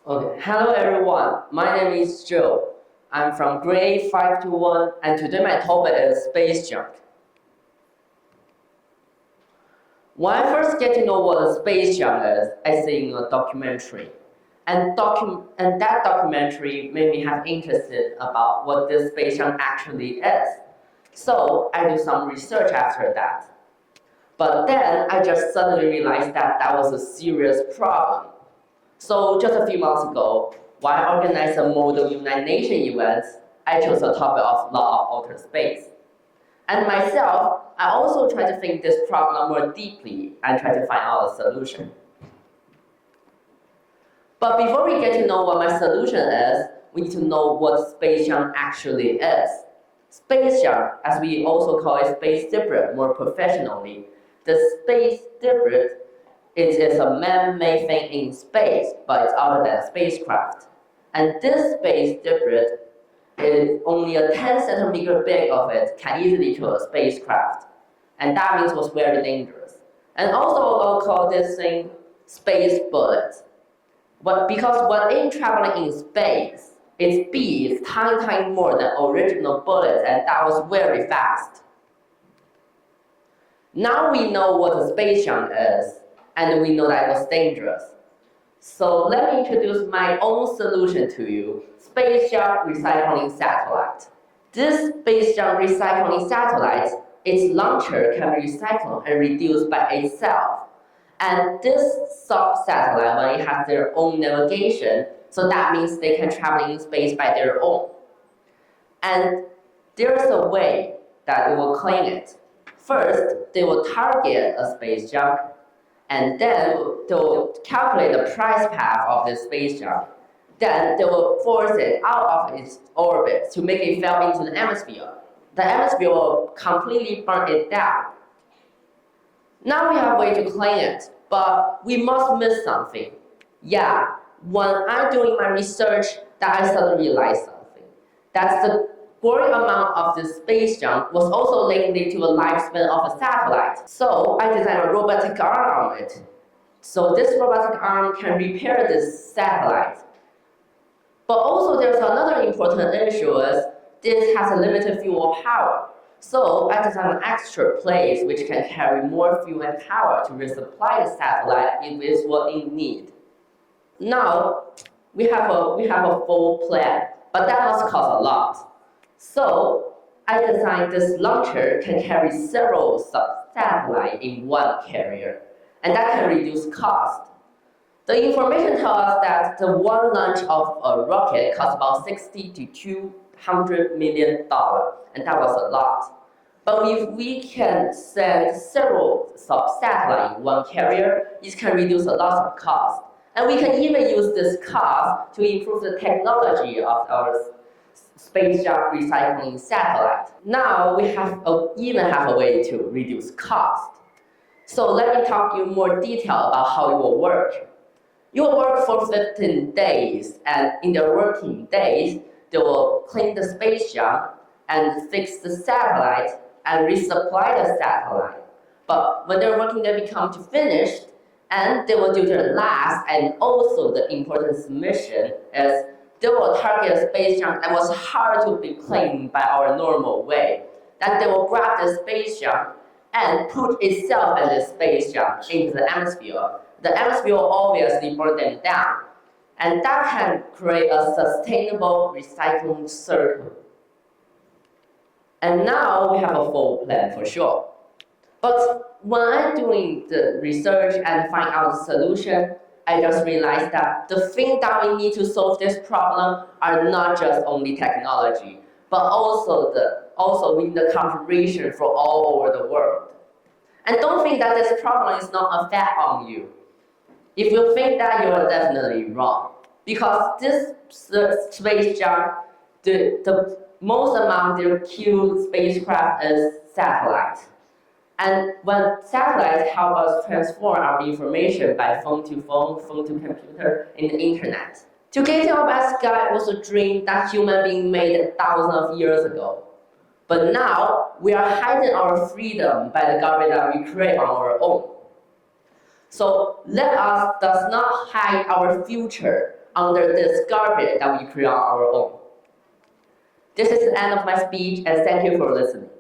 Okay, hello everyone. My name is Joe. I'm from grade 521, and today my topic is space junk. When I first get to know what a space junk is, I see in a documentary. And that documentary made me have interested about what this space junk actually is. So I do some research after that. But then I just suddenly realized that that was a serious problem. So just a few months ago, while I organized a Model United Nations event, I chose the topic of law of outer space. And myself, I also try to think this problem more deeply and try to find out a solution. But before we get to know what my solution is, we need to know what space junk actually is. Space junk, as we also call it space debris more professionally, the space debris it is a man-made thing in space, but it's other than a spacecraft. And this space debris is only a 10 centimeter big of it can easily kill a spacecraft. And that means it was very dangerous. And also I'll call this thing space bullet. But because when in traveling in space, its speed is tiny more than original bullets, and that was very fast. Now we know what a space junk is, and we know that it was dangerous. So let me introduce my own solution to you, space junk recycling satellite. This space junk recycling satellite, its launcher can be recycled and reduced by itself. And this sub-satellite, when it has their own navigation, so that means they can travel in space by their own. And there's a way that it will clean it. First, they will target a space junk, and then they will calculate the price path of the space junk. Then they will force it out of its orbit to make it fall into the atmosphere. The atmosphere will completely burn it down. Now we have a way to clean it, but we must miss something. Yeah, when I'm doing my research, that I suddenly realized something. That's the growing amount of the space junk was also linked to the lifespan of a satellite. So I designed a robotic arm on it. So this robotic arm can repair this satellite. But also there's another important issue is this has a limited fuel power. So I designed an extra plate which can carry more fuel and power to resupply the satellite if it's what it needs. Now we have a full plan, but that must cost a lot. So I designed this launcher can carry several satellites in one carrier, and that can reduce cost. The information tells us that the one launch of a rocket costs about $60 to $200 million, and that was a lot. But if we can send several sub-satellites in one carrier, it can reduce a lot of cost. And we can even use this cost to improve the technology of our space junk recycling satellite. Now we even have a way to reduce cost. So let me talk you more detail about how it will work. You will work for 15 days, and in their working days, they will clean the space junk and fix the satellite and resupply the satellite. But when their working day becomes finished, and they will do their last and also the important mission is they will target a space junk that was hard to be cleaned by our normal way. Then they will grab the space junk and put itself and the space junk into the atmosphere. The atmosphere will obviously burn them down. And that can create a sustainable recycling circle. And now we have a full plan for sure. But when I'm doing the research and find out the solution, I just realized that the thing that we need to solve this problem are not just only technology, but also we need the contribution from all over the world. And don't think that this problem is not a fact on you. If you think that, you are definitely wrong. Because this space junk, the most amount they kill spacecraft is satellites. And when satellites help us transform our information by phone to phone, phone to computer, in the internet. To get to our sky was a dream that human beings made thousands of years ago. But now, we are hiding our freedom by the garbage that we create on our own. So let us does not hide our future, under this garbage that we create on our own. This is the end of my speech, and thank you for listening.